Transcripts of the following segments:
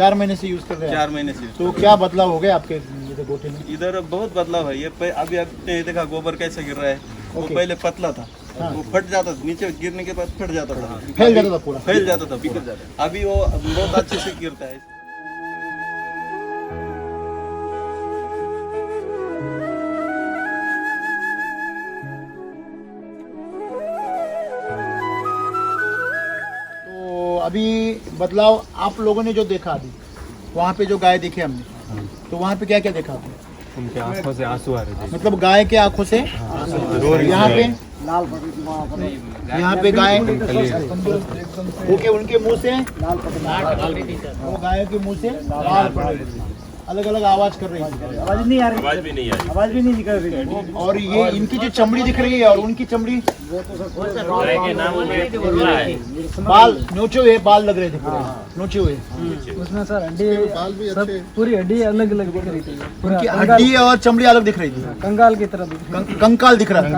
4 महीने से यूज कर रहे हैं 4 महीने से। तो क्या बदलाव हो गया आपके ये गोटे में? इधर बहुत बदलाव है। ये अभी आपने देखा गोबर कैसे गिर रहा है। वो ओके। पहले पतला था, हाँ। वो फट जाता था, नीचे गिरने के बाद फट जाता था, फैल जाता था पूरा। फैल जाता था, बिखर जाता। अभी वो बहुत अच्छे से गिरता है। तो अभी बदलाव आप लोगों ने जो देखा अभी वहाँ पे जो गाय देखे हमने, तो वहाँ पे क्या क्या देखा आपने? उनके आंखों से आंसू आ रहे थे। मतलब गाय के आंखों से यहाँ पे गाय ओके उनके मुंह से वो गाय के मुंह से लाल पड़ रही थी, अलग अलग आवाज कर रही थी, आवाज नहीं आ रही, आवाज भी नहीं निकल रही। और ये इनकी जो चमड़ी दिख रही है और उनकी चमड़ी बाल नोचे हुए बाल लग रहे थे पूरे नोचे हुए। उसमें सर हड्डी सब पूरी हड्डी अलग अलग दिख रही थी, उनकी हड्डी और चमड़ी अलग दिख रही थी, कंगाल की तरह दिख रही कंकाल दिख रहा है,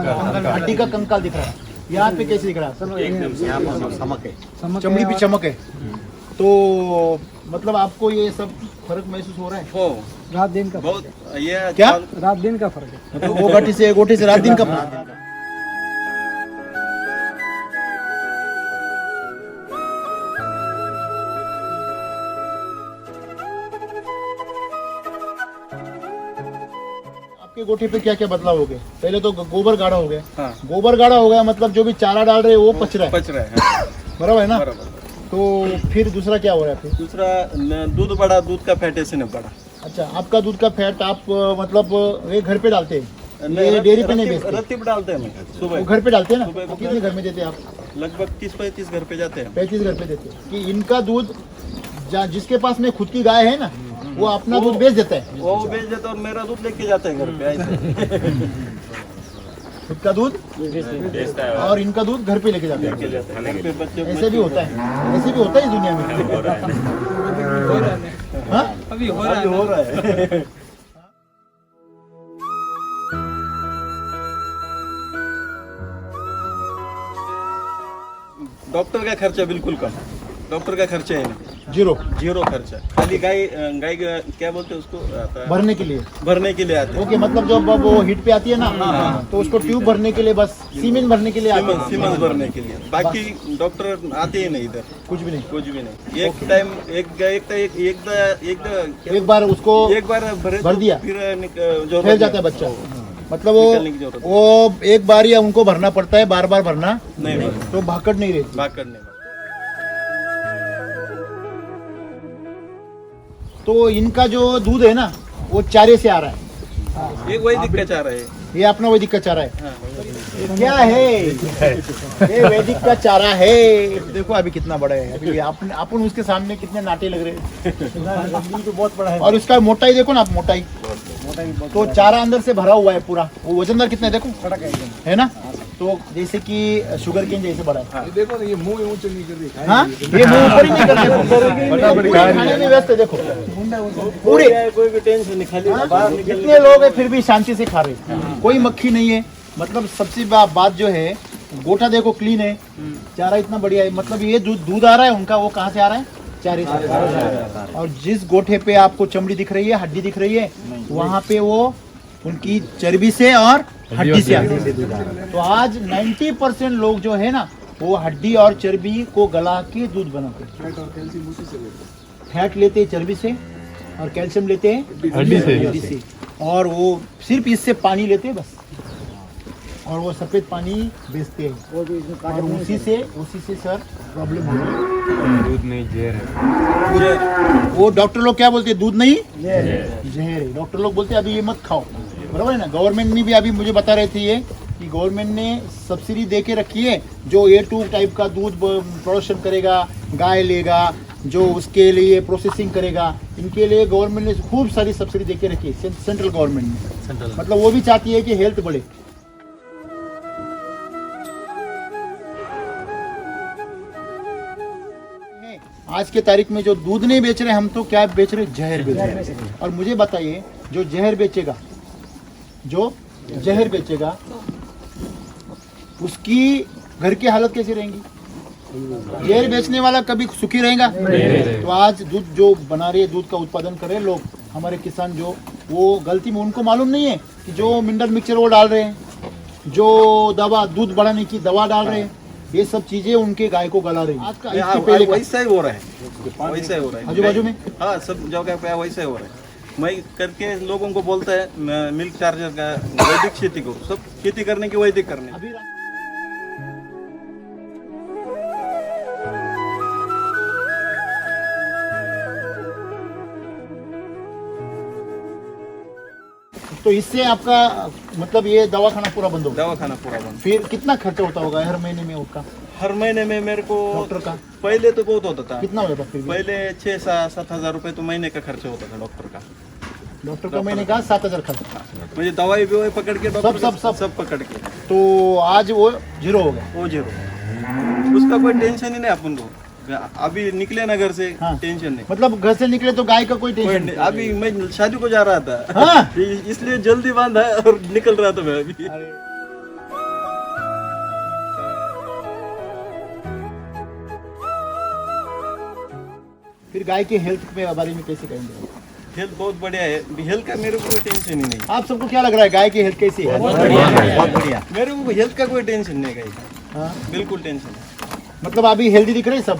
हड्डी का कंकाल दिख रहा है। यहाँ पे कैसे दिख रहा है? चमड़ी भी चमक है। तो मतलब आपको ये सब फर्क महसूस हो रहा है? हो रात दिन का बहुत ये क्या? रात दिन का फर्क है। मतलब वो गोटी से रात दिन का फर्क है। आपके गोटी पे क्या क्या बदलाव हो गए? पहले तो गोबर गाढ़ा हो गया। हाँ। गोबर गाढ़ा हो गया मतलब जो भी चारा डाल रहे हैं वो पच रहा है, पच रहा है। हाँ, बराबर है ना? बराबर। तो फिर दूसरा क्या हो रहा है फिर? दूसरा दूध बढ़ा, दूध का फैट ऐसे नहीं बढ़ा। अच्छा, आपका दूध का फैट आप मतलब ये घर पे डालते हैं? ये डेयरी पे नहीं बेचते? रत्ती डालते हैं हम वो सुबह। घर पे डालते हैं ना? सुबह को कितने घर में देते हैं आप? लगभग 30-35 घर पे जाते हैं। 35 घर पे देते हैं। कि इनका दूध जिसके पास में खुद की गाय है ना वो अपना दूध बेच देता है, वो बेच देता और मेरा दूध लेके जाते हैं घर पे ऐसे। खुद का दूध और इनका दूध घर पे लेके जाते हैं। लेके जाते हैं घर पे बच्चे ऐसे भी होता है, ऐसे भी होता है इस दुनिया में। हाँ? अभी हो हो रहा है। डॉक्टर का खर्चा बिल्कुल कम, डॉक्टर का खर्चा है नहीं, जीरो खर्चा। खाली गाय क्या बोलते हैं उसको भरने के लिए भरने के लिए आते हैं। ओके, मतलब जब वो हिट पे आती है ना तो उसको ट्यूब भरने के लिए, बस सीमेंट भरने के लिए आते हैं। सीमेंट भरने के लिए, बाकी डॉक्टर आते ही नहीं इधर, कुछ भी नहीं। कुछ भी नहीं। एक टाइम एक बार उसको एक बार भर दिया फिर फैल जाता है बच्चा। मतलब निकालने की जरूरत वो एक बार या उनको भरना पड़ता है, बार बार भरना नहीं, तो भाकड़ नहीं रहती। भाग करने में। तो इनका जो दूध है ना वो चारे से आ रहा है, एक वही दिक्कत आ रहा है। ये अपना वैदिक का चारा है। हाँ। ये क्या है? ये वैदिक का चारा है। देखो अभी कितना बड़ा है, अभी अपन उसके सामने कितने नाटे लग रहे हैं। तो बहुत बड़ा है। और उसका मोटाई देखो ना आप, मोटाई तो चारा अंदर से भरा हुआ है पूरा। वो वजनदार कितना है देखो, है ना? तो जैसे कि शुगर केन जैसे बड़ा है। देखो ये मुंह ऊंचे नहीं कर रही। हाँ, ये मुंह ऊपर ही नहीं करते, खाने में व्यस्त है। देखो पूरे कोई भी टेंशन नहीं, खाली बाहर निकल। कितने लोग हैं फिर भी शांति से खा रहे हैं, कोई मक्खी नहीं है। मतलब सबसे बात जो है, गोटा देखो क्लीन है, चारा इतना बढ़िया है। मतलब ये दूध आ रहा है उनका, वो कहाँ से आ रहा है? चारे से। और जिस गोठे पे आपको चमड़ी दिख रही है, हड्डी दिख रही है, वहाँ पे वो उनकी चर्बी से और हड्डी से आती है। तो आज 90% लोग जो है ना वो हड्डी और चर्बी को गला के दूध बनाते हैं। फैट लेते हैं चर्बी से और कैल्शियम लेते हैं हड्डी से, और वो सिर्फ इससे पानी लेते हैं बस, और वो सफेद पानी बेचते हैं। और उसी से सर प्रॉब्लम हो रही है। दूध नहीं जहर है। वो डॉक्टर लोग क्या बोलते हैं? दूध नहीं जहर है। डॉक्टर लोग बोलते हैं अभी ये मत खाओ, बराबर है ना? गवर्नमेंट ने भी अभी मुझे बता रहे थे ये कि गवर्नमेंट ने सब्सिडी दे के रखी है, जो A2 टाइप का दूध प्रोडक्शन करेगा, गाय लेगा, जो उसके लिए प्रोसेसिंग करेगा, इनके लिए गवर्नमेंट ने खूब सारी सब्सिडी दे के रखी है, सेंट्रल गवर्नमेंट ने। मतलब वो भी चाहती है कि हेल्थ बढ़े। आज के तारीख में जो दूध नहीं बेच रहे हम, तो क्या बेच रहे? जहर बेच रहे हैं। और मुझे बताइए, जो जहर बेचेगा उसकी घर की हालत कैसी रहेंगी? जहर बेचने वाला कभी सुखी रहेगा? तो आज दूध जो बना रहे दूध का उत्पादन कर रहे लोग, हमारे किसान जो, वो गलती में उनको मालूम नहीं है कि जो मिनरल मिक्सचर वो डाल रहे हैं, जो दवा दूध बढ़ाने की दवा डाल रहे हैं, ये सब चीजें उनके गाय को गला रही है। आज का इसके पहले का वैसा ही हो रहा है, वैसा ही हो रहा है आजू बाजू में। हाँ, सब जगह पे वैसा ही हो रहा है। मैं करके लोगों को बोलता है मिल्क चार्जर का वैदिक खेती को, सब खेती करने की वैदिक करने। अभी तो इससे आपका मतलब ये दवा खाना पूरा बंद होगा? दवा खाना पूरा बंद। फिर कितना खर्चा होता होगा हर महीने में उसका? हर महीने में मेरे को डॉक्टर का पहले तो बहुत होता था। कितना हो जाता फिर भी? पहले 6-7 हजार रुपए तो महीने का खर्चा होता था डॉक्टर का। डॉक्टर का महीने का 7,000 खर्चा। मुझे दवाई भी पकड़ के डॉक्टर सब पकड़ के, तो आज वो जीरो हो गया। वो जीरो, उसका कोई टेंशन ही नहीं अपन को। अभी निकले ना घर से, हाँ। टेंशन नहीं। मतलब घर से निकले तो गाय का कोई कोई टेंशन नहीं। अभी मैं शादी को जा रहा था, हाँ? इसलिए जल्दी बांधा और निकल रहा था मैं अभी। फिर गाय के हेल्थ के बारे में कैसे कहेंगे? हेल्थ बहुत बढ़िया है, हेल्थ का मेरे को कोई टेंशन ही नहीं। आप सबको क्या लग रहा है गाय की हेल्थ कैसी है? बहुत बढ़िया। मेरे को हेल्थ का कोई टेंशन नहीं है, हाँ? बिल्कुल टेंशन नहीं। मतलब अभी हेल्दी दिख रहे हैं सब?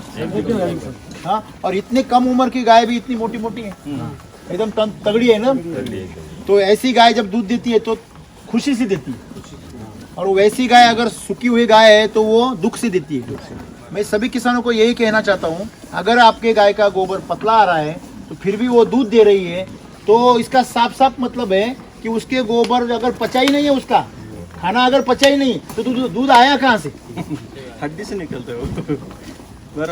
हाँ। और इतने कम उम्र की गाय भी इतनी मोटी मोटी है, एकदम तगड़ी है ना? तो ऐसी गाय जब दूध देती है तो खुशी से देती है, और वैसी गाय अगर सूखी हुई गाय है तो वो दुख से देती है। मैं सभी किसानों को यही कहना चाहता हूँ, अगर आपके गाय का गोबर पतला आ रहा है तो फिर भी वो दूध दे रही है, तो इसका साफ साफ मतलब है कि उसके गोबर अगर पचा ही नहीं है, उसका खाना अगर पचा ही नहीं, तो दूध आया कहाँ से? हड्डी से निकलते हो।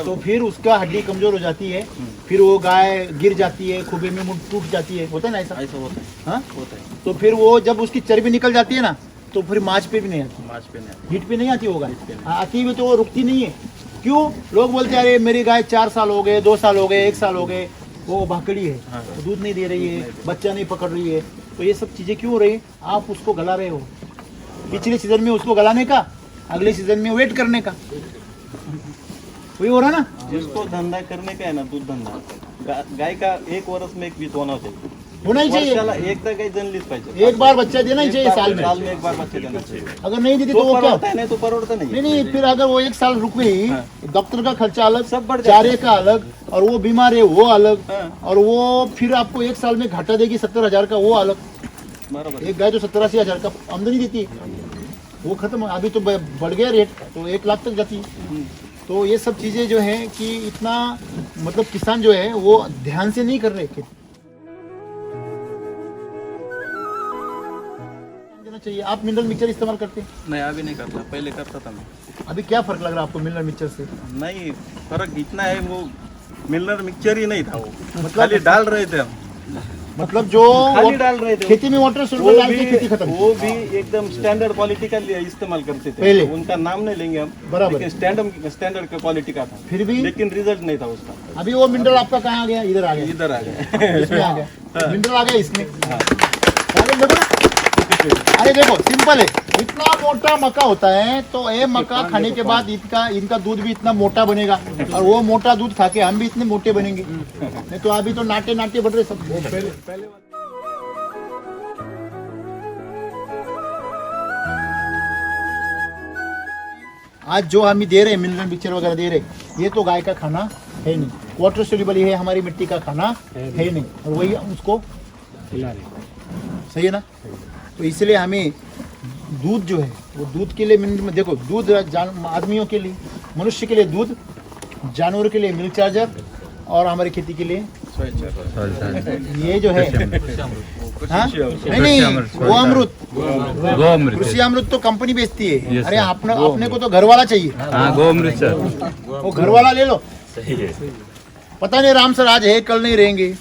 तो फिर उसका हड्डी कमजोर हो जाती है, फिर वो गाय गिर जाती है, खुबे में मुंह टूट जाती है, होता है ना ऐसा? ऐसा होता है, हाँ? होता है। तो फिर वो जब उसकी चर्बी निकल जाती है ना, तो फिर मांस पे भी नहीं आती, मांस पे नहीं। हीट पे नहीं आती होगा, आती भी तो वो रुकती नहीं है। क्यों? लोग बोलते हैं अरे मेरी गाय 4 साल हो गए, 2 साल हो गए, 1 साल हो गए, वो भाकड़ी है, वो दूध नहीं दे रही है, बच्चा नहीं पकड़ रही है, तो ये सब चीजें क्यों हो रही है? आप उसको गला रहे हो। पिछले सीजन में उसको गलाने का, अगले सीजन में वेट करने का, वही हो रहा ना? जिसको धंधा करने का है ना, दूध धंदा, गाय का 1 वर्ष में एक बीत होना चाहिए, होना ही चाहिए। वर्षाला एकदा गाय जन्मलीच पाहिजे। एक बार बच्चा देना ही चाहिए साल में। साल में 1 बार बच्चा देना चाहिए। अगर नहीं देती तो तो वो क्या? परवड़ता है, नहीं तो परवड़ता नहीं। नहीं, फिर अगर वो 1 साल रुक गई, डॉक्टर का खर्चा अलग, सब बढ़ जाता है। चारे का अलग, और वो बीमार है वो अलग, हाँ। और वो फिर आपको 1 साल में घाटा देगी 70,000 का, वो अलग। बराबर। एक गाय तो 70-80 हजार का आमदनी देती है, वो खत्म। अभी तो बढ़ गया रेट, तो 1 लाख तक जाती है। तो ये सब चीजें जो है कि इतना मतलब किसान जो है वो ध्यान से नहीं कर रहे खेती। देना चाहिए। आप मिनरल मिक्सचर इस्तेमाल करते हैं? नहीं, अभी नहीं करता, पहले करता था मैं। अभी क्या फर्क लग रहा है आपको मिनरल मिक्सचर से? नहीं, फर्क इतना है, वो मिनरल मिक्सचर ही नहीं था, वो मतलब- खाली डाल रहे थे हम, मतलब जो खाली डाल रहे थे। खेती में वाटर सोल्यूशन वो डाल के खेती खत्म। वो भी एकदम स्टैंडर्ड क्वालिटी का इस्तेमाल करते थे पहले। उनका नाम नहीं लेंगे हम, बराबर। लेकिन स्टैंडर्ड का क्वालिटी का था, फिर भी लेकिन रिजल्ट नहीं था उसका। अभी वो मिनरल आपका कहाँ आ गया? इधर आ गया, इधर आ गया। इसमें आ गया, मिनरल आ गया इसमें। अरे देखो ना, अरे देखो सिंपल है, इतना मोटा मक्का होता है, तो ये मक्का खाने के बाद इनका दूध भी इतना मोटा बनेगा, और वो मोटा दूध खा के हम भी इतने मोटे बनेंगे। नहीं तो अभी तो नाटे नाटे बढ़ रहे सब। पहले आज जो हम दे रहे हैं मिनरल मिक्सचर वगैरह दे रहे, ये तो गाय का खाना है नहीं, वाटर सोल्यूबल है, हमारी मिट्टी का खाना है नहीं, और वही हम उसको खिला रहे। सही है ना? तो इसलिए हमें दूध जो है वो दूध के लिए मिनरल, देखो दूध आदमियों के लिए, मनुष्य के लिए दूध, जानवर के लिए मिल्क चार्जर, और हमारी खेती के लिए ये जो है हाँ? नहीं वो अमृत, कृषि अमृत तो कंपनी बेचती है। अरे अपने को तो घर वाला चाहिए। गो अमृत सर, वो घर वाला ले लो। पता नहीं राम सर आज है कल नहीं रहेंगे,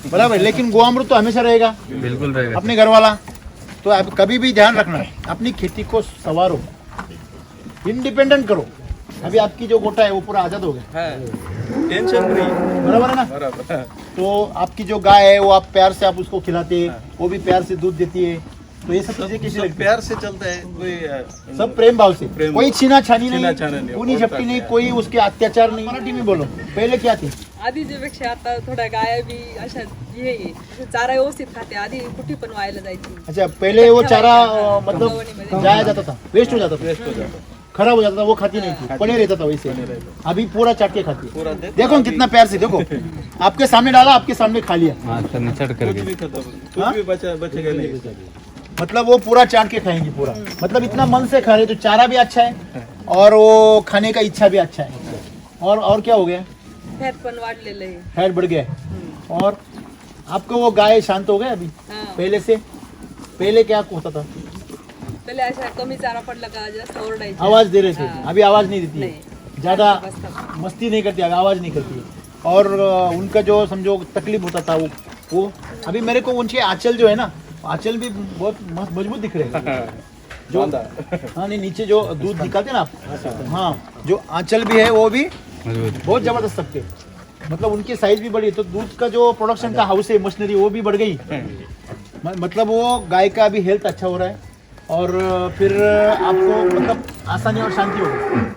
बराबर, लेकिन गो अमृत तो हमेशा रहेगा, बिल्कुल रहेगा अपने घर वाला। तो आप कभी भी ध्यान रखना, अपनी खेती को संवारो, इंडिपेंडेंट करो। अभी आपकी जो गोटा है वो पूरा आजाद हो गया, टेंशन फ्री, बराबर है ना? बराबर। तो आपकी जो गाय है वो आप प्यार से आप उसको खिलाते हैं, वो भी प्यार से दूध देती है, तो ये सब चीजें कैसी सब लगती है? प्यार से चलता है कोई सब प्रेम भाव से, प्रेम कोई भाव। छीना छानी नहीं, छीना-छानी नहीं, कोणी और झपटी नाही, कोई उसके अत्याचार नाही. मराठी में बोलो, पहले क्या थी? आधीच्यापेक्षा आता थोड्या गाया बी अशा हे आहे. चारा व्यवस्थित खाते. आधी कुठे पण व्हायला जायची. अच्छा, पहले वो चारा मतलब कंपनी जाया जाता था, वेस्ट हो जाता था, वेस्ट हो जाता खराब हो जाता था, वो खाती नहीं थी, पड़े रहता था वैसे. अभी पूरा चाट के खाती है. पूरा देखो ना कितना प्यार से, देखो आपके सामने डाला, आपके सामने खा लिया. हाँ तो निचड़ कर कुछ गए भी खत्म, कुछ हाँ? भी बचेगा नहीं. मतलब वो पूरा चाट के खाएंगे पूरा. मतलब इतना मन से खा रहे, तो चारा भी अच्छा है और वो खाने का इच्छा भी अच्छा है. और क्या हो गया? फॅट पण वाढलेलं आहे. फैट बढ़ गया है. और आपको वो गाय शांत हो गए अभी हा. पहले से? पहले क्या होता था? पहिले अशा कमी चारा पडला का जास्त ओरडायची. आवाज दे रहे थे, हाँ. अभी आवाज नहीं देती है, नहीं. ज्यादा बसतात. मस्ती नहीं करती, आवाज नहीं करती है. और उनका जो समझो तकलीफ होता था वो अभी मेरे को उनके आंचल जो है ना, आंचल भी बहुत मजबूत दिख रहे हैं. जो हाँ नहीं, नीचे जो दूध निकालते हैं ना आप, हाँ, जो आंचल भी है वो भी मजबूत बहुत जबरदस्त सकते. मतलब उनकी साइज भी बढ़ी है, तो दूध का जो प्रोडक्शन का हाउस है, मशीनरी, वो भी बढ़ गई. मतलब वो गाय का भी हेल्थ अच्छा हो रहा है और फिर आपको मतलब आसानी और शांति होगी.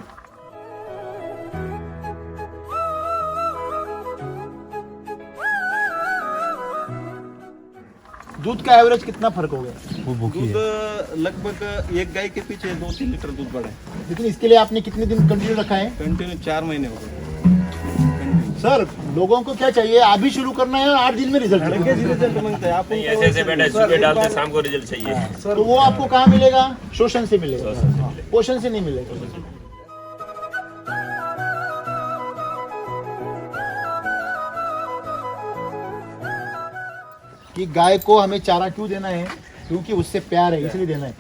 दूध का एवरेज कितना फर्क हो गया? वो भूखी दूध है लगभग एक गाय के पीछे 2-3 लीटर दूध बढ़ा है. लेकिन इसके लिए आपने कितने दिन कंटिन्यू रखा है? कंटिन्यू 4 महीने हो गए. सर, लोगों को क्या चाहिए? अभी शुरू करना है और 8 दिन में रिजल्ट. रिजल्ट मांगता है आप. ऐसे ऐसे बेटा सुबह डालते शाम को रिजल्ट चाहिए. तो वो आपको कहाँ मिलेगा? शोषण से मिलेगा, पोषण से नहीं मिलेगा. कि गाय को हमें चारा क्यों देना है? क्योंकि उससे प्यार है, इसलिए देना है.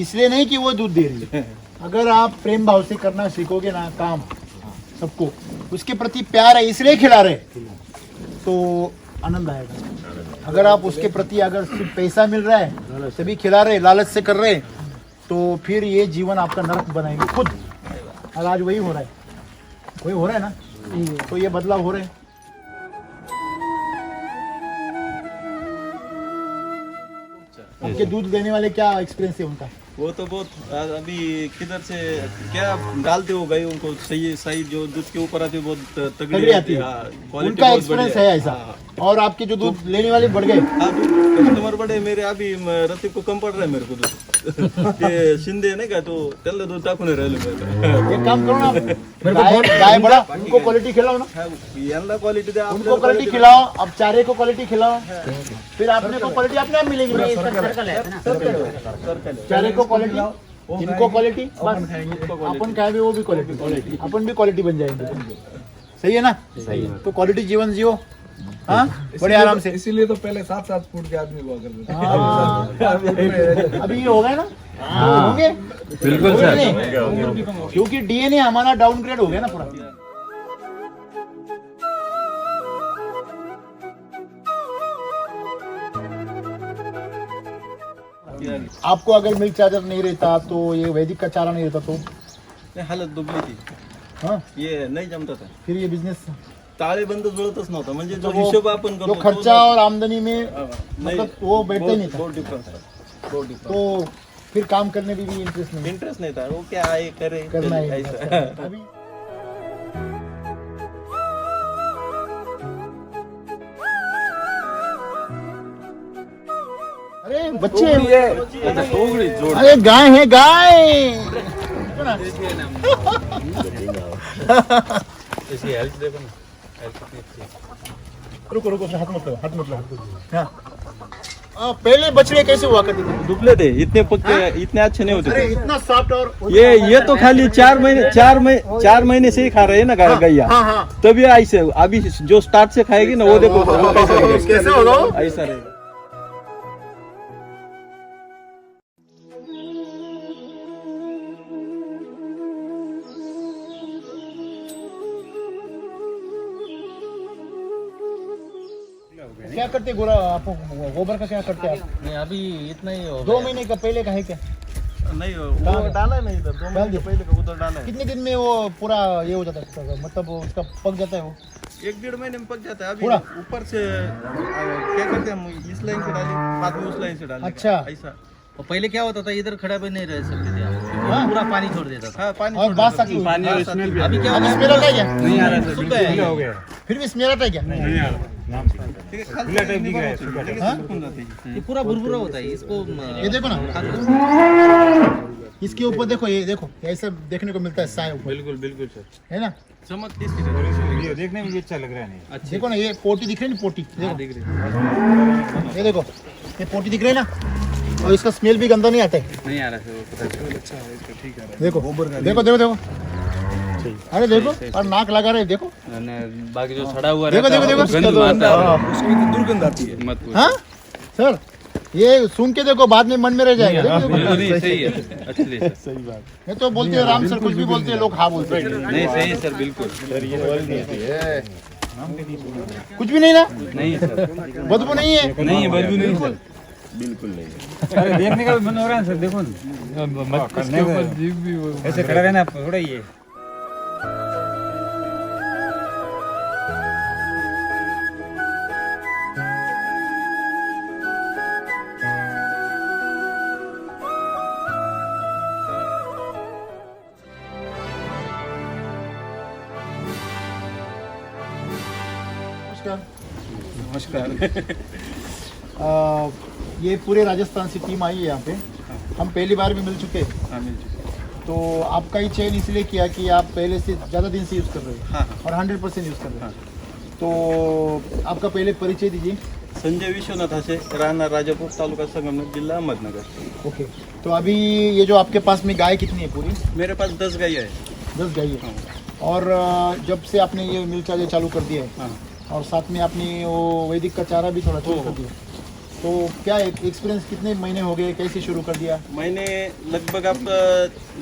इसलिए नहीं कि वो दूध दे रही है. अगर आप प्रेम भाव से करना सीखोगे ना काम, सबको उसके प्रति प्यार है इसलिए खिला रहे, तो आनंद आएगा. अगर आप उसके प्रति अगर सिर्फ पैसा मिल रहा है तभी खिला रहे, लालच से कर रहे, तो फिर ये जीवन आपका नरक बनाएंगे खुद. और आज वही हो रहा है, वही हो रहा है ना, तो ये बदलाव हो रहे हैं. आपके दूध देने वाले क्या एक्सपीरियंस है उनका? वो तो बहुत अभी किधर से क्या डालते हो गाय उनको सही सही जो दूध के ऊपर आती है बहुत तगड़ी आती है. उनका एक्सपीरियंस है ऐसा. और आपके जो दूध लेने वाले बढ़ गए. कस्टमर बड़े मेरे अभी रतीब को कम पड़ रहा है मेरे को दूध. ते शिंदे नाही का तो त्याला दूध टाकून राहिलो. एक काम करो ना, गाय बड़ा, उनको क्वालिटी खिलाओ ना, यांना क्वालिटी द्या. उनको क्वालिटी खिलाओ, अब चारे को क्वालिटी खिलाओ, फिर आपने को क्वालिटी अपने आप मिलेगी. चारे को क्वालिटी, इनको क्वालिटी, बस अपन खाए वो भी क्वालिटी, अपन भी क्वालिटी बन जाएंगे. सही है ना? सही है. तो क्वालिटी जीवन जियो, हाँ, बड़े आराम से. इसीलिए तो पहले 7-7 फुट के आदमी हुआ करते थे. अभी ये हो गए ना? होंगे बिल्कुल सर. नहीं? क्योंकि डीएनए हमारा डाउनग्रेड हो गया ना पूरा. आपको अगर मिल्क चार्जर नहीं रहता तो ये वैदिक का चारा नहीं रहता तो नाही, हालत दुबली थी. हाँ, ये नाही जमता था. फिर ये बिजनेस ताळेबंद जुळतच नव्हता. म्हणजे जो वो- हिशोब आपण जो करतो खर्चा और आमदनी में नाही, मतलब वो बैठता ही नहीं था, बहुत डिफरेंस था. बहुत डिफरेंस. तो फिर काम करने में भी इंटरेस्ट नहीं. इंटरेस्ट नहीं था. वो क्या आहे करे करना है ऐसा. अभी. अरे बच्चे, अरे गाय है गाय. इसकी हेल्थ देखो ना, हेल्थ कितनी अच्छी है. रुको रुको, हाथ मत लगाओ, हाथ मत लगाओ. हाँ, पहले बछड़े कैसे हुआ करते थे? दुबले थे इतने पक्के इतने अच्छे नहीं होते अरे थे. इतना सॉफ्ट और ये तो खाली 4 महीने से ही खा रहे हैं ना गैया. हाँ हाँ. तभी ऐसे अभी जो स्टार्ट से खाएगी ना वो देखो वो कैसा रहेगा. कैसे होगा वो? ऐसा रहेगा. क्या करते गोरा, आप गोबर का क्या करते आप? नहीं अभी इतना ही हो 2 महीने का पहले का है क्या? नहीं वो डाला है नहीं इधर 2 महीने दिया? पहले का उधर डाला है. कितने दिन में वो पूरा ये हो जाता है, मतलब उसका पक जाता है वो? 1-1.5 महीने में पक जाता है. अभी पूरा? ऊपर से क्या करते हैं हम इस लाइन से डालें बाद में उस लाइन से डालें. अच्छा. ऐसा और पहले क्या होता था, इधर खड़ा भी नहीं रह सकते थे आप, क्योंकि पूरा पानी छोड़ देता था। हाँ पानी और बात साकी पानी और स्मेल भी अभी क्या अब होता स्मेल आता है क्या? नहीं आ रहा सर, सुबह है। हो गया फिर भी स्मेल आता है क्या? नहीं आ रहा, खुला टाइप दिख रहा है, सूखा टाइप। हाँ? ये पूरा भुरभुरा होता है इसको। ये देखो ना, इसके ऊपर देखो, ये देखो ऐसा देखने को मिलता है साए ऊपर, बिल्कुल बिल्कुल सर, है ना? चमक किसकी तरह? ये देखने में भी अच्छा लग रहा है। नहीं देखो ना, ये पोटी दिख रही है ना, पोटी देखो, दिख रही ये देखो, ये पोटी दिख रही है ना, और इसका स्मेल भी गंदा नहीं आता है। नहीं आ रहा सर, वो पता चला। देखो देखो देखो देखो, अरे देखो, और नाक लगा रहे, देखो बाकी जो सड़ा हुआ देखो रहता है, देखो वो देखो, गंध आता है। उसकी तो दुर्गंध आती है। मत पूछो। हाँ सर, ये सुन के देखो, बाद में मन में रह जाएगा। देखो, देखो। नहीं सही है, असली सर। सही बात। ये तो बोलते हैं राम सर, कुछ भी बोलते हैं लोग, हाँ बोलते हैं। नहीं सही है सर, बिल्कुल कुछ भी नहीं ना, नहीं है सर, बदबू नहीं है। नहीं है, बदबू नहीं सर। अरे देखने का भी मन हो रहा है सर, देखो ना, मत इसके ऊपर जीभ भी ऐसे खड़ा रहना थोड़ा ही है। नमस्कार। ये पूरे राजस्थान से टीम आई है यहाँ पे, हम पहली बार भी मिल चुके हैं। हाँ मिल चुके। तो आपका ही चयन इसलिए किया कि आप पहले से ज़्यादा दिन से यूज़ कर रहे हो, हाँ और 100% यूज़ कर रहे हो। तो आपका पहले परिचय दीजिए। संजय विश्वनाथ हसे, राहणार राजापूर, तालुका संगमनेर, जिला अहमदनगर। ओके, तो अभी ये जो आपके पास में गाय कितनी है पूरी? मेरे पास 10 गाय है। 10 गाय है। और जब से आपने ये मिल चार्जर चालू कर दिया है, हाँ। और साथ में आपने वो वैदिक का चारा भी थोड़ा चालू कर दिया, तो क्या एक्सपीरियंस, कितने महीने हो गए, कैसे शुरू कर दिया? मैंने लगभग आप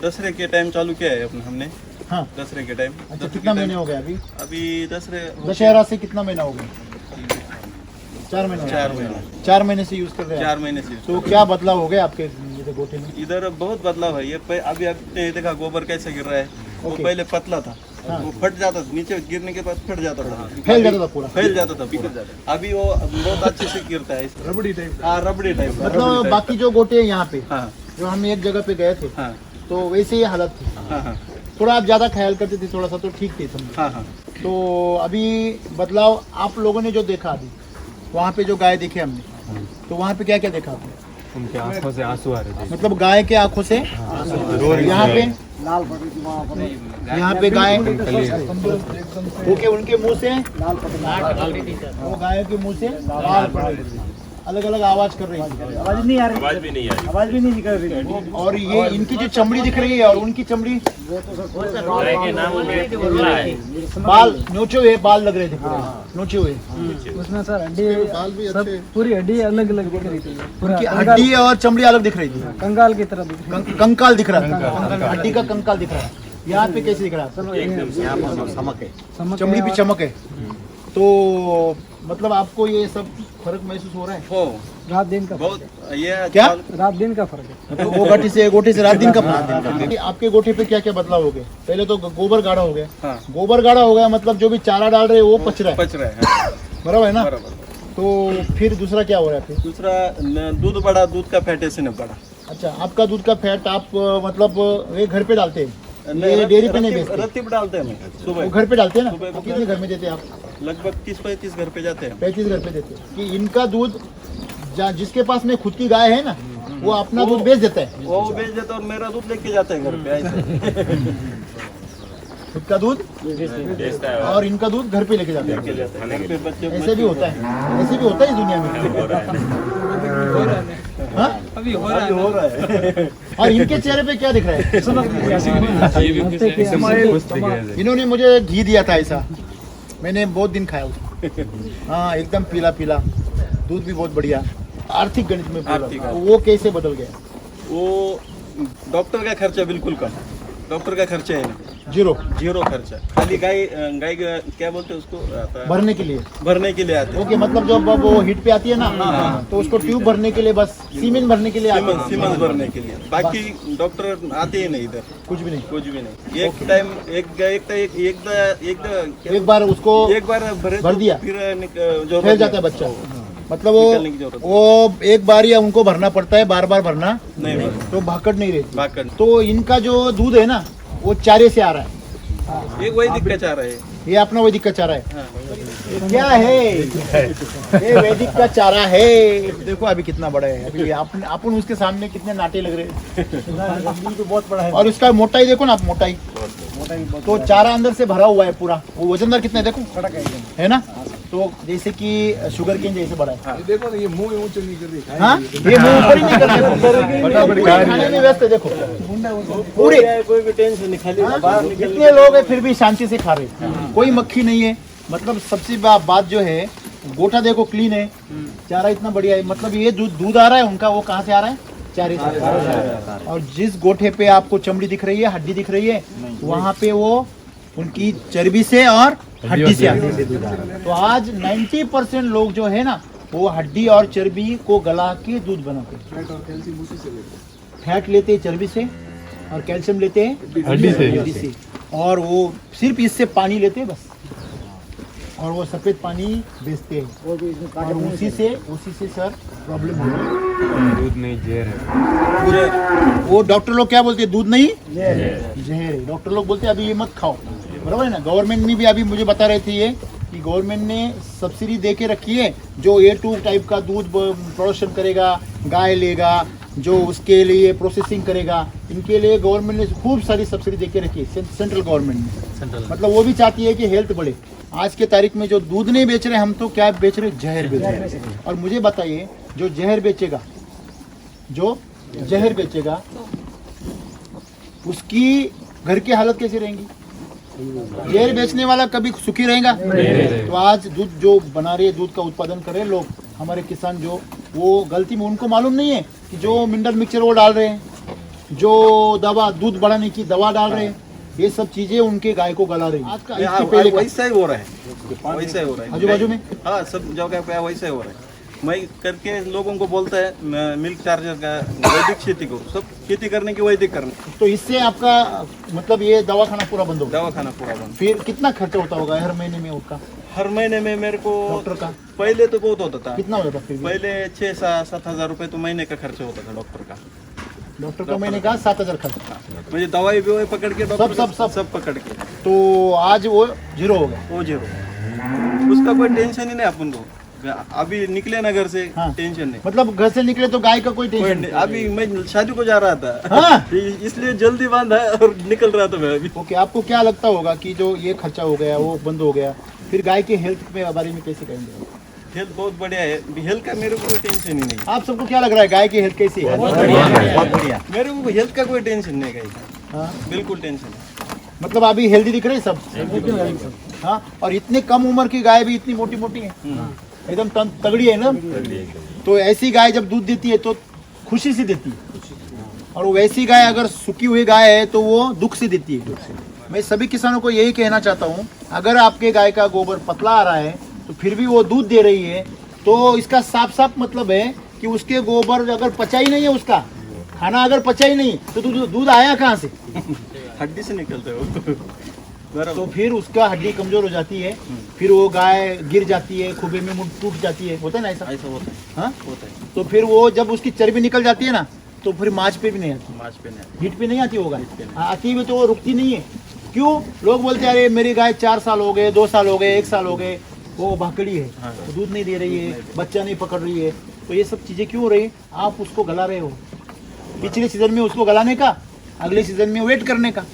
दसरे के टाइम चालू किया है अपने, हमने हाँ, दसरे के टाइम। अच्छा, कितना महीने हो गए अभी? अभी दशहरा से कितना महीना हो गया? 4 महीने। 4 महीने। 4 महीने से यूज कर रहे हैं 4 महीने से। तो क्या बदलाव हो गया आपके ये गोटे में? इधर बहुत बदलाव है। ये अभी आपने देखा गोबर कैसे गिर रहा है, वो ओके। पहले पतला था, हाँ। वो फट जाता था, नीचे गिरने के बाद फट जाता था, फैल जाता था पूरा। फैल जाता था पूरा। अभी वो बहुत अच्छे से गिरता है, रबड़ी टाइप। हाँ रबड़ी टाइप। मतलब बाकी जो गोटे हैं यहाँ पे, हाँ जो हम एक जगह पे गए थे, हाँ तो वैसे ही हालत थी। हाँ हाँ थोड़ा आप ज्यादा ख्याल करते थे, थोड़ा सा तो ठीक थे समझो। हाँ हाँ। तो अभी बदलाव आप लोगों ने जो देखा, अभी वहाँ पे जो गाय देखे हमने, तो वहाँ पे क्या क्या देखा आपने? उनके आंखों से आंसू आ रहे थे। मतलब गाय के आंखों से यहाँ पे, यहाँ पे गाय, ओके, उनके मुंह से वो गाय के मुंह से लाल पड़ रही थी, अलग अलग आवाज कर रही थी, आवाज भी नहीं आ रही। और ये इनकी जो चमड़ी दिख रही है और उनकी चमड़ी, गाय के नाम में बोला है। बाल नोचे हुए बाल लग रहे थे पूरे, नोचे हुए। उसमें सर हड्डी बाल भी सब पूरी हड्डी अलग अलग दिख रही थी, पूरा उनकी हड्डी और चमड़ी अलग दिख रही थी, कंगाल की तरह दिख रही कंकाल दिख रहा था, हड्डी का कंकाल दिख रहा है। यहाँ पे कैसे दिख रहा है? यहाँ पर चमक है, चमक चमड़ी है पे चमक है। तो मतलब आपको ये सब फर्क महसूस हो रहा है? हो रात दिन का बहुत ये क्या? रात दिन का फर्क है। मतलब वो गोटे से रात दिन का फर्क। आपके गोटे पे क्या क्या बदलाव हो गए? पहले तो गोबर गाढ़ा हो गया। हाँ। गोबर गाढ़ा हो गया मतलब जो भी चारा डाल रहे हैं वो पच रहा है, पच रहा है। बराबर है ना? बराबर। तो फिर दूसरा क्या हो रहा है फिर? दूसरा दूध बढ़ा, दूध का फैट ऐसे न बढ़ा। अच्छा, आपका दूध का फैट आप मतलब ये घर पे डालते हैं, ये डेयरी पे नहीं बेचते? रत्ती डालते हैं हम वो सुबह, घर पे डालते हैं ना? सुबह को कितने घर में देते हैं आप? लगभग 30-35 घर पे जाते हैं। 35 घर पे देते हैं। कि इनका दूध जिसके पास में खुद की गाय है ना, वो अपना दूध बेच देता है, वो बेच देता है और मेरा दूध लेके जाते हैं घर पे ऐसे। खुद का दूध, बेचता है और इनका दूध घर पे लेके जाते हैं। लेके जाते हैं घर पे बच्चे। ऐसे भी होता है, ऐसे भी होता है इस दुनिया में। हो रहा है। हाँ? अभी हो हो रहा है। और इनके चेहरे पे क्या दिख रहा है? ये भी किसी एकदम खुश दिख रहे थे। इन्होंने मुझे घी दिया था ऐसा, मैंने बहुत दिन खाया उसको। हाँ, एकदम पीला पीला दूध भी बहुत बढ़िया। आर्थिक गणित में आर्थिक। बोला, वो कैसे बदल गया? वो डॉक्टर का खर्चा बिल्कुल कम, डॉक्टर का खर्चा है नहीं, जीरो खर्चा। खाली गाय क्या बोलते हैं उसको, भरने के लिए? भरने के लिए आते हैं। ओके, मतलब जब वो हिट पे आती है ना, तो उसको ट्यूब भरने के लिए, बस सीमेंट भरने के लिए आते हैं। सीमेंट भरने के लिए, बाकी डॉक्टर आते ही नहीं इधर, कुछ भी नहीं। कुछ भी नहीं। एक टाइम एक एक बार उसको बार भरे भर तो दिया, फिर जो फैल जाता है बच्चा। मतलब निकालने की जरूरत वो एक बार ही उनको भरना पड़ता है, बार बार भरना नहीं नहीं तो भाकड़ नहीं रहती। बाकड़ तो इनका जो दूध है ना वो चारे से आ रहा है, ये वही दिक्कत चाह रहा है। ये अपना वैदिक का चारा है। हाँ। ये क्या है? ये वैदिक का चारा है। देखो अभी कितना बड़ा है, अभी अपन उसके सामने कितने नाटे लग रहे हैं। तो बहुत बड़ा है और इसका मोटाई देखो ना आप, मोटाई तो चारा अंदर से भरा हुआ है पूरा। वो वजनदार कितना है देखो, है ना। तो जैसे कि शुगर केन जैसे बड़ा है। ये देखो ना, ये मुंह ऊंचे नहीं कर रही। हाँ ये मुंह ऊपर ही नहीं करते, पूरे खाने में व्यस्त है। देखो पूरे कोई भी टेंशन नहीं, खाली बाहर निकल इतने लोग हैं फिर भी शांति से खा रहे हैं, कोई मक्खी नहीं है। मतलब सबसे बात जो है, गोटा देखो क्लीन है, चारा इतना बढ़िया है। मतलब ये दूध आ रहा है उनका, वो कहाँ से आ रहा है? चारे से। और जिस गोठे पे आपको चमड़ी दिख रही है, हड्डी दिख रही है, वहाँ पे वो उनकी चर्बी से और हड्डी से आती है। तो आज 90% लोग जो है ना वो हड्डी और चर्बी को गला के दूध बनाते हैं। फैट और कैल्शियम उसी से लेते हैं। फैट लेते हैं चर्बी से और कैल्शियम लेते हैं हड्डी से, और वो सिर्फ इससे पानी लेते हैं बस, और वो सफेद पानी बेचते हैं और उसी से सर प्रॉब्लम हो रही है। दूध नहीं जहर है। वो डॉक्टर लोग क्या बोलते हैं? दूध नहीं जहर है। डॉक्टर लोग बोलते हैं अभी ये मत खाओ, बराबर है ना। गवर्नमेंट ने भी अभी मुझे बता रहे थे ये कि गवर्नमेंट ने सब्सिडी दे के रखी है, जो A2 टाइप का दूध प्रोडक्शन करेगा, गाय लेगा, जो उसके लिए प्रोसेसिंग करेगा, इनके लिए गवर्नमेंट ने खूब सारी सब्सिडी दे के रखी है, सेंट्रल गवर्नमेंट ने। मतलब वो भी चाहती है कि हेल्थ बढ़े। आज के तारीख में जो दूध नहीं बेच रहे हम, तो क्या बेच रहे? जहर बेच रहे हैं। और मुझे बताइए, जो जहर बेचेगा उसकी घर की हालत कैसी रहेंगी? जहर बेचने वाला कभी सुखी रहेगा? तो आज दूध जो बना रहे, दूध का उत्पादन कर रहे हैं लोग, हमारे किसान, जो वो गलती में उनको मालूम नहीं है कि जो मिनरल मिक्सचर वो डाल रहे हैं, जो दवा दूध बढ़ाने की दवा डाल रहे हैं, ये सब चीजें उनके गाय को गला रही है। आज का इसके पहले का वैसा ही हो रहा है, वैसा ही हो रहा है आजू बाजू में। हाँ, सब जगह पे वैसा ही हो रहा है। मैं करके लोगों को बोलता है मिल्क चार्जर का वैदिक खेती को, सब खेती करने की वैदिक करने, तो इससे आपका मतलब ये दवाखाना पूरा बंद हो गया। दवाखाना पूरा बंद। फिर कितना खर्चा होता होगा हर महीने में उसका, हर महीने में मेरे को डॉक्टर का? पहले तो बहुत होता था, कितना होता था फिर भी? पहले 6-7 हज़ार रुपए तो महीने का खर्चा होता था डॉक्टर का। डॉक्टर का मैंने कहा 7,000 खर्चा। मुझे दवाई भी वही पकड़ के डॉक्टर सब पकड़ के, तो आज वो 0 हो गया। वो 0, उसका कोई टेंशन ही नहीं अपन को। अभी निकले ना घर से, हाँ। टेंशन नहीं। मतलब घर से निकले तो गाय का कोई टेंशन नहीं। अभी मैं शादी को जा रहा था, हाँ। इसलिए जल्दी बांधा और निकल रहा था मैं अभी। ओके, आपको क्या लगता होगा कि जो ये खर्चा हो गया वो बंद हो गया, फिर गाय के हेल्थ के बारे में कैसे कहेंगे? हेल्थ बहुत बढ़िया है, हेल्थ का मेरे को कोई टेंशन ही नहीं। आप सबको क्या लग रहा है गाय की हेल्थ कैसी है? बहुत बढ़िया। मेरे को हेल्थ का कोई टेंशन नहीं है, हाँ, बिल्कुल टेंशन नहीं। मतलब अभी हेल्दी दिख रही है सब। हाँ, और इतने कम उम्र की गाय भी इतनी मोटी मोटी है, एकदम तगड़ी है ना। तो ऐसी गाय जब दूध देती है तो खुशी से देती है, और वैसी गाय अगर सूखी हुई गाय है तो वो दुख से देती है। मैं सभी किसानों को यही कहना चाहता हूँ, अगर आपके गाय का गोबर पतला आ रहा है तो फिर भी वो दूध दे रही है, तो इसका साफ मतलब है कि उसके गोबर अगर पचा ही नहीं है, उसका खाना अगर पचा ही नहीं, तो दूध आया कहाँ से? हड्डी से निकलते हो। तो फिर उसका हड्डी कमजोर हो जाती है, फिर वो गाय गिर जाती है, खुबे में मुंह टूट जाती है, होता है ना ऐसा? ऐसा होता है, हाँ, होता है। तो फिर वो जब उसकी चर्बी निकल जाती है ना, तो फिर मांस पे भी नहीं आती, मांस पे नहीं हीट पे नहीं आती होगा। आती भी तो वो रुकती नहीं है। क्यों? लोग बोलते हैं अरे मेरी गाय 4 साल हो गए, 2 साल हो गए, 1 साल हो गए, वो भाकड़ी है, वो दूध नहीं दे रही है, बच्चा नहीं पकड़ रही है। तो ये सब चीजें क्यों हो रही? आप उसको गला रहे हो। पिछले सीजन में उसको गलाने का, अगले सीजन में वेट करने का,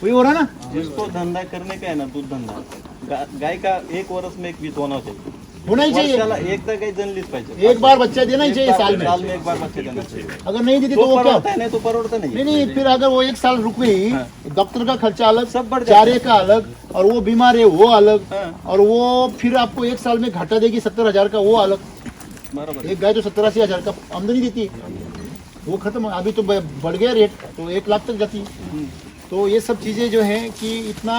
वही हो रहा ना। जिसको धंधा करने का है ना, दूध धंदा, गाय का 1 वर्ष में 1 बीत होना चाहिए, होना ही चाहिए। वर्षाला एकदा गाय जन्मलीच पाहिजे। एक बार बच्चा देना ही चाहिए साल में। साल में 1 बार बच्चे देना चाहिए। अगर नहीं देती तो वो क्या? परवड़ता है, नहीं तो परवड़ता नहीं। नहीं, फिर अगर वो 1 साल रुक गई, डॉक्टर का खर्चा अलग, सब बढ़ जाता चारे का अलग, और वो बीमार है वो अलग, हाँ। और वो फिर आपको 1 साल में घाटा देगी 70,000 का, वो अलग। बराबर। एक गाय तो 70-80 हजार का आमदनी देती है, वो खत्म। अभी तो बढ़ गया रेट, तो 1 लाख तक जाती है। तो ये सब चीजें जो है कि इतना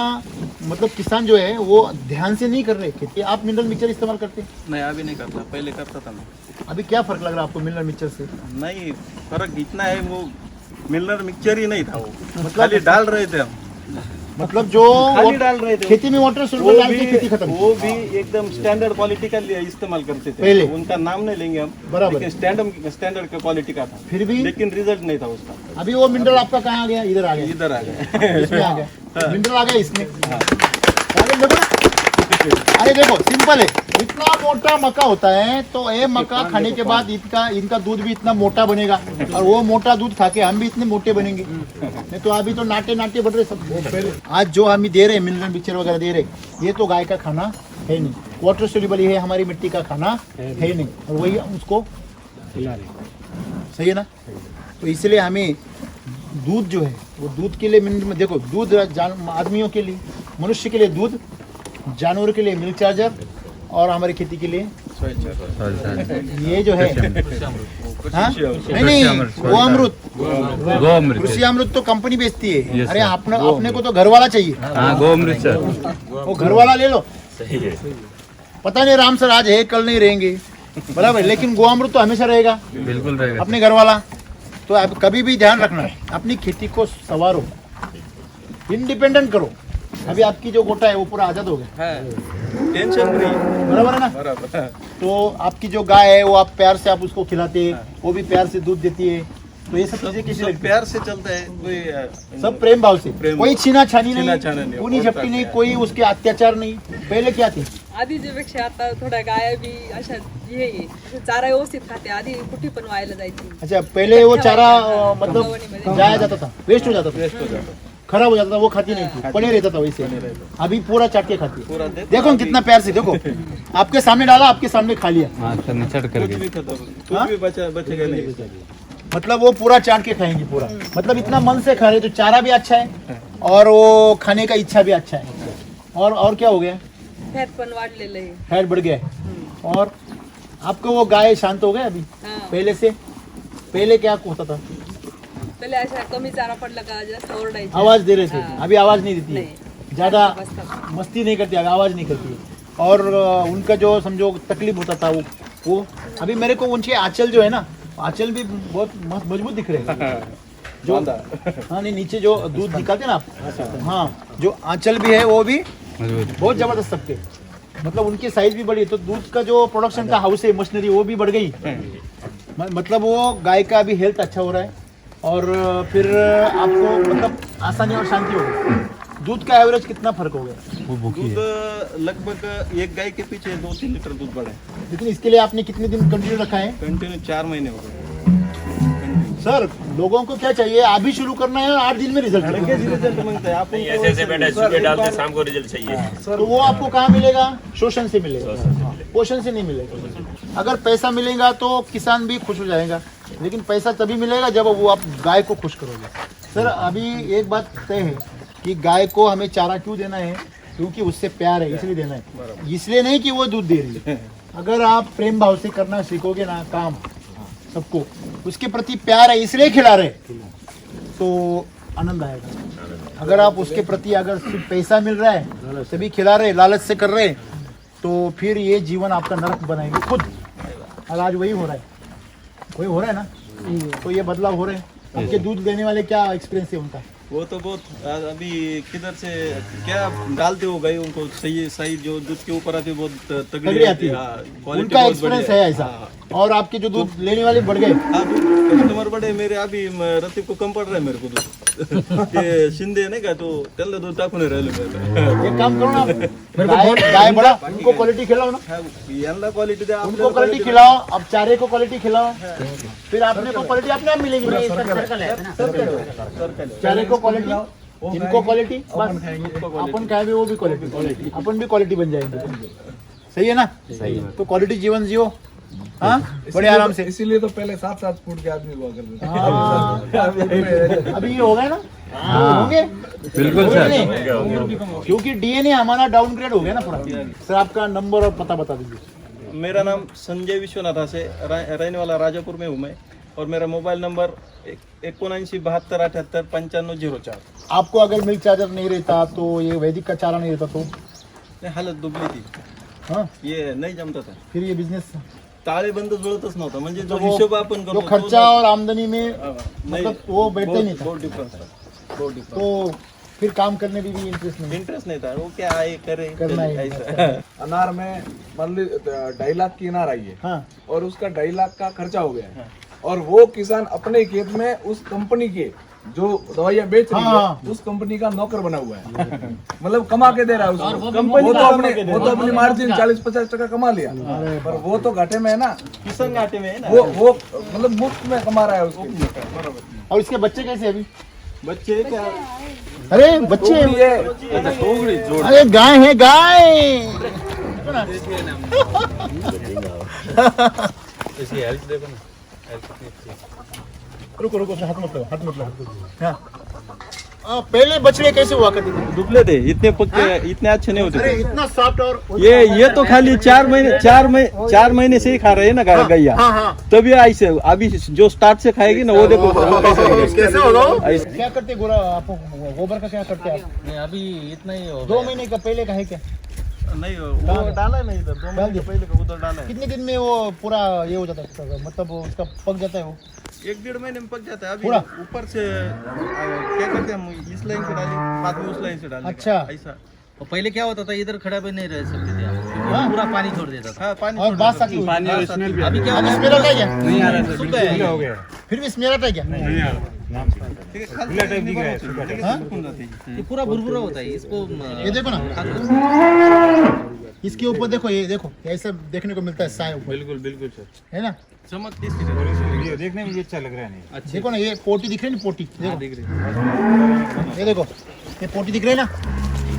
मतलब किसान जो है वो ध्यान से नहीं कर रहे खेती। आप मिनरल मिक्सचर इस्तेमाल करते हैं? नहीं, अभी नहीं करता, पहले करता था मैं। अभी क्या फर्क लग रहा है आपको मिनरल मिक्सचर से? नहीं, फर्क इतना है, वो मिलर मिक्सचर ही नहीं था, वो खाली डाल रहे थे हम। मतलब जो खाली डाल रहे थे खेती में वाटर वो सोल्यूबल डाल के खेती खत्म वो भी एकदम स्टैंडर्ड क्वालिटी का इस्तेमाल करते थे पहले। उनका नाम नहीं लेंगे हम बराबर। लेकिन स्टैंडर्ड का क्वालिटी का था फिर भी लेकिन रिजल्ट नहीं था उसका अभी वो मिनरल आपका कहाँ आ गया, इधर आ गया, इधर आ गए इसमें आ गया, मिनरल आ गया इसमें। आगे देखो ना, अरे देखो सिंपल है, इतना मोटा मक्का होता है तो ये मक्का खाने के बाद इनका दूध भी इतना मोटा बनेगा और वो मोटा दूध खा के हम भी इतने मोटे बनेंगे। नहीं तो अभी तो नाटे नाटे बढ़ रहे सब। आज जो हम दे रहे हैं मिनरल मिक्सचर वगैरह दे रहे, ये तो गाय का खाना है नहीं, वाटर सोल्यूबल है, हमारी मिट्टी का खाना है नहीं, और वही हम उसको खिला रहे। सही है ना? तो इसलिए हमें दूध जो है वो दूध के लिए मिनरल में देखो, दूध आदमियों के लिए, मनुष्य के लिए दूध, जानवरों के लिए मिल्क चार्जर और हमारी खेती के लिए ये जो है हाँ? नहीं वो अमृत, कृषि अमृत तो कंपनी बेचती है। अरे अपने को तो घर वाला चाहिए, गो अमृत सर, वो घर वाला ले लो। सही है। पता नहीं राम सर आज है कल नहीं रहेंगे, बराबर, लेकिन गो अमृत तो हमेशा रहेगा, बिल्कुल रहेगा। अपने घर वाला। तो आप कभी भी ध्यान रखना, अपनी खेती को संवारो, इंडिपेंडेंट करो। अभी आपकी जो गोटा है वो पूरा आजाद हो गया, टेंशन फ्री बराबर है ना? बराबर। तो आपकी जो गाय है वो आप प्यार से आप उसको खिलाते हैं, वो भी प्यार से दूध देती है। तो ये सब चीजें कैसी सब लगती है? प्यार से चलता है, कोई सब प्रेम भाव से, प्रेम कोई भाव। छीना छानी नहीं, छीना-छानी नहीं, कोणी और झपटी प्यार नहीं, से। कोई उसके अत्याचार नहीं। पहले क्या थी? आधी पेक्षा आता थोड्या गाया बी अशा हे आहे. अशा चारा व्यवस्थित खाते, आधी कुठे पण व्हायला जायची. अच्छा पहले वो चारा मतलब गवणीमध्ये. जाया जाता था, वेस्ट हो जाता था, वेस्ट हो जाता खराब हो जाता था, वो खाती नहीं थी, पड़े रहता था वैसे। अभी पूरा चाट के खाती है। पूरा देखो कितना प्यार से, देखो आपके सामने डाला, आपके सामने खा लिया, हाँ सर ने चढ़ कर कुछ भी खत्म, कुछ भी बचेगा नहीं। मतलब वो पूरा चाट के खाएंगी पूरा, मतलब इतना मन से खा रहे, तो चारा भी अच्छा है और वो खाने का इच्छा भी अच्छा है। और क्या हो गया? फॅट पण वाढलेलं आहे. फैट बढ़ गया है। और आपको वो गाय शांत हो गए अभी हा. पहले से? पहले क्या होता था? पहिले अशा कमी चारा पडला का जास्त ओरडायची. आवाज दे रहे थे, हाँ. अभी आवाज नहीं देती है, नहीं. ज्यादा बसतात. मस्ती नहीं करती, आवाज नहीं करती है। और उनका जो समझो तकलीफ होता था वो अभी मेरे को उनके आंचल जो है ना, आंचल भी बहुत मजबूत दिख रहे हैं। जो हाँ नहीं, नीचे जो दूध निकालते हैं ना आप, हाँ जो आंचल भी है वो भी बहुत जबरदस्त सबके, मतलब उनकी साइज भी बढ़ी, तो दूध का जो प्रोडक्शन का हाउस है, मशीनरी वो भी बढ़ गई। मतलब वो गाय का भी हेल्थ अच्छा हो रहा है और फिर आपको मतलब आसानी और शांति हो गई। दूध का एवरेज कितना फर्क हो गया? दूध लगभग एक गाय के पीछे 2-3 लीटर दूध बढ़ा है। लेकिन इसके लिए आपने कितने दिन कंटिन्यू रखा है? कंटिन्यू 4 महीने हो गए। सर लोगों को क्या चाहिए, अभी शुरू करना है, 8 दिन में रिजल्ट रिजल्ट मांगता है आप नहीं ऐसे बैठे सुबह डालते शाम को रिजल्ट चाहिए। तो वो आपको कहाँ मिलेगा? शोषण से मिलेगा, पोषण से नहीं मिलेगा। अगर पैसा मिलेगा तो किसान भी खुश हो जाएगा, लेकिन पैसा तभी मिलेगा जब वो आप गाय को खुश करोगे। सर अभी एक बात तय है कि गाय को हमें चारा क्यों देना है, क्योंकि उससे प्यार है इसलिए देना है, इसलिए नहीं कि वो दूध दे रही है। अगर आप प्रेम भाव से करना सीखोगे ना काम, सबको उसके प्रति प्यार है इसलिए खिला रहे, तो आनंद आएगा। अगर आप उसके प्रति अगर सिर्फ पैसा मिल रहा है तभी खिला रहे, लालच से कर रहे, तो फिर ये जीवन आपका नरक बनाएंगे खुद। और आज वही हो रहा है, वही हो रहा है ना, तो ये बदलाव हो रहे हैं। आपके दूध देने वाले क्या एक्सपीरियंस है उनका? वो तो बहुत अभी किधर से क्या डालते हो गए उनको सही जो दूध के ऊपर आती है बहुत तगड़ी आती है, उनका एक्सपीरियंस है ऐसा। और आपके जो दूध लेने वाले बढ़ गए, कस्टमर बड़े मेरे अभी रतीब को कम पड़ रहा है मेरे को दूध ते शिंदे नाही का तो त्याला दूध टाकून राहिलो एक काम करो ना, गाय बड़ा, उनको क्वालिटी खिलाओ ना, यांना क्वालिटी द्या उनको क्वालिटी खिलाओ, अब चारे को क्वालिटी खिलाओ, फिर आपने को क्वालिटी अपने आप मिलेगी। चारे को क्वालिटी, इनको क्वालिटी, अपन खाएंगे वो भी क्वालिटी, अपन भी क्वालिटी बन जाएंगे। सही है ना? सही है। तो क्वालिटी जीवन जियो, हाँ बड़े आराम से। इसीलिए तो पहले 7-7 फुट के आदमी हुआ करते थे। हाँ, अभी ये हो गए ना? होंगे बिल्कुल सर, क्योंकि डीएनए हमारा डाउनग्रेड हो गया ना पूरा। सर आपका नंबर और पता बता दीजिए। मेरा नाम संजय विश्वनाथ से रहने वाला राजापुर में हूँ मैं, और मेरा मोबाइल नंबर 7972785504। आपको अगर मिल्क चार्जर नहीं रहता तो ये वैदिक का चारा नहीं रहता तो नाही, हालत दुबली थी, हाँ ये नाही जमता था, फिर ये बिझनेस ताळेबंद जुळतच नव्हता, म्हणजे जो वो- हिशोब आपण जो करतो खर्चा और आमदनी में नाही, मतलब वो बैठते ही नहीं था। बहुत डिफरन्स था, बहुत डिफरन्स। तो फिर काम करने में भी इंटरेस्ट नहीं? इंटरेस्ट नहीं था, वो क्या आए करे करना चले, है। ऐसा। अनार में मान ली 2.5 लाख की अनार आई है हाँ और उसका 2.5 लाख का खर्चा हो गया है और वो किसान अपने खेत में उस कंपनी के जो दवाइयाँ बेच रही हाँ। है उस कंपनी का नौकर बना हुआ है मतलब कमा के दे रहा है उसको वो भी कंपनी मुफ्त वो तो अपनी मार्जिन 40-50 टका कमा लिया पर वो तो घाटे में है ना किसान घाटे में है ना। वो मतलब मुफ्त में कमा रहा है उसको और इसके बच्चे कैसे अभी? बच्चे क्या अरे बच्चे ये अरे गाय है गाय। इसकी हेल्थ देखो ना, हेल्थ कितनी अच्छी है। रुको रुको हाथ मत लो, हाथ मत लो। हाँ पहले बछड़े कैसे हुआ करते थे? दुबले थे, इतने पक्के इतने अच्छे नहीं होते अरे थे। इतना सॉफ्ट और ये तो खाली 4 महीने से ही खा रहे हैं ना गैया। हाँ हाँ तभी ऐसे अभी जो स्टार्ट से खाएगी ना वो देखो वो कैसे लगेगा। कैसे होगा? ऐसे। क्या करते गोरा आप गोबर का क्या करते आप? नहीं अभी इतना ही हो 2 महीने का पहले का है क्या? नहीं वो डाला नहीं इधर, 2 महीने पहले का उधर डाला है। कितने दिन में वो पूरा ये हो जाता है, मतलब उसका पक जाता है वो? 1-1.5 महीने में पक जाता है। अभी पूरा? ऊपर से क्या करते हैं हम इस लाइन से डाली, बाद में उस लाइन से डालते हैं। अच्छा। ऐसा। और पहले क्या होता था इधर खड़ा भी नहीं रह सकते थे आप क्योंकि पूरा पानी छोड़ देता था। हाँ पानी और छोड़ बात देते साकी हुई? हैं। हाँ, साथ में। अभी क्या अभी होता स्मेल आता है क्या? नहीं आ रहा सर, सुबह बिल्कुल हो गया। फिर भी स्मेल आता है क्या? नहीं आ रहा। नाम से ठीक है, खाली खुला टाइप दिख रहा है, सुबह सुबह टाइप। हाँ? सुकून जाती है। ये पूरा भुरभुरा होता है इसको ये देखो ना, इसके ऊपर देखो, ये देखो ऐसा देखने को मिलता है साया ऊपर, बिल्कुल बिल्कुल सर। है ना? चमक किसकी रहती है? ये देखने में भी अच्छा लग रहा है। नहीं देखो ना, ये पोटी दिख रही है ना, पोटी देखो, दिख रही है। ये देखो, ये पोटी दिख रही है ना,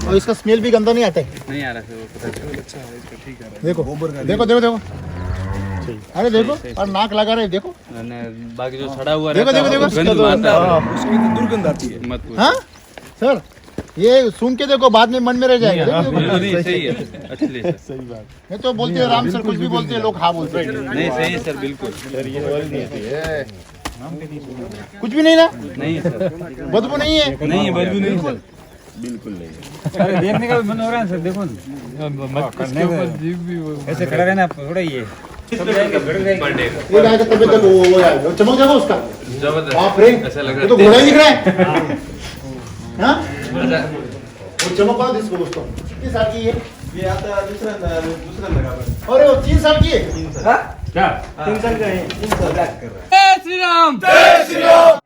और इसका स्मेल भी गंदा नहीं आता है। नहीं आ रहा सर, वो पता चला। देखो देखो देखो देखो, अरे देखो, और नाक लगा रहे, देखो बाकी जो सड़ा हुआ देखो देखो देखो, गंद आता है। उसकी तो दुर्गंध आती है। मत पूछ। हाँ सर, ये सुन के देखो, बाद में मन में रह जाएगा। देखो, देखो। नहीं सही है, अच्छी है सर। ये तो बोलते हैं राम सर, कुछ भी बोलते हैं लोग, हाँ बोलते हैं। नहीं सही है सर, बिल्कुल कुछ भी नहीं ना, नहीं है सर, बदबू नहीं है। नहीं है, बदबू नहीं सर, बिल्कुल नहीं। अरे देखने का भी मन हो रहा है सर, देखो ना, मत इसके ऊपर जीभ भी ऐसे खड़ा रहना थोड़ा ये सब जाएंगे, भिड़ जाएंगे। ये गाय का तबीयत देखो, वो यार चमक जाएगा उसका, जबरदस्त बाप रे, ऐसा लग ये तो रहा घोड़ा ही दिख रहा है। हाँ, वो चमक वाला जिसको, उसको कितने साल की है? ये आता दूसरा लगा हुआ है। अरे वो 3 साल की है। 3 साल का है। 3 साल का है। 3 साल का कर रहा है। है। श्री राम।